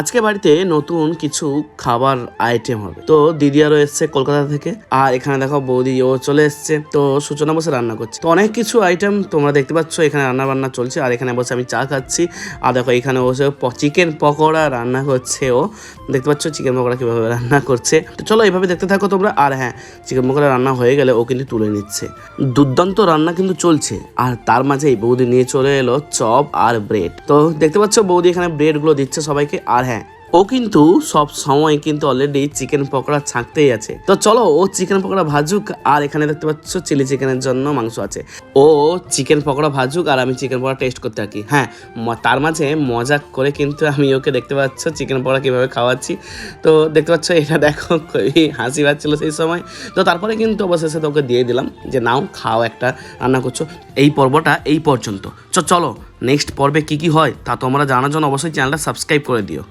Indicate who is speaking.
Speaker 1: আজকে বাড়িতে নতুন কিছু খাবার আইটেম হবে। তো দিদি আরো এসছে কলকাতা থেকে, আর এখানে দেখো বৌদি ও চলে এসছে। তো সূচনা বসে রান্না করছে। তো অনেক কিছু আইটেম তোমরা দেখতে পাচ্ছ, এখানে রান্না বান্না চলছে। আর এখানে বসে আমি চা খাচ্ছি। আর দেখো এখানে বসে চিকেন পকোড়া রান্না করছে ও। দেখতে পাচ্ছ চিকেন পকোড়া কিভাবে রান্না করছে। তো চলো এইভাবে দেখতে থাকো তোমরা। আর হ্যাঁ, চিকেন পকোড়া রান্না হয়ে গেলে ও কিন্তু তুলে নিচ্ছে। দুর্দান্ত রান্না কিন্তু চলছে। আর তার মাঝেই বৌদি নিয়ে চলে এলো চপ আর ব্রেড। তো দেখতে পাচ্ছ বৌদি এখানে ব্রেড গুলো দিচ্ছে সবাইকে। আর হ্যাঁ, ও কিন্তু সব সময় কিন্তু অলরেডি চিকেন পকোড়া ছাঁকতেই আছে। তো চলো ও চিকেন পকোড়া ভাজুক। আর এখানে দেখতে পাচ্ছ চিলি চিকেনের জন্য মাংস আছে। ও চিকেন পকোড়া ভাজুক আর আমি চিকেন পকোড়া টেস্ট করতে থাকি। হ্যাঁ, তার মাঝে মজা করে কিন্তু আমি ওকে দেখতে পাচ্ছ চিকেন পকোড়া কীভাবে খাওয়াচ্ছি। তো দেখতে পাচ্ছ এটা দেখো খুবই হাসি পাচ্ছিল সেই সময়। তো তারপরে কিন্তু অবশেষে তোকে দিয়ে দিলাম যে নাও খাও, একটা রান্না করছো। এই পর্বটা এই পর্যন্ত। চলো নেক্সট পর্বে কি কি হয় তা তোমরা জানার জন্য অবশ্যই চ্যানেলটা সাবস্ক্রাইব করে দিও।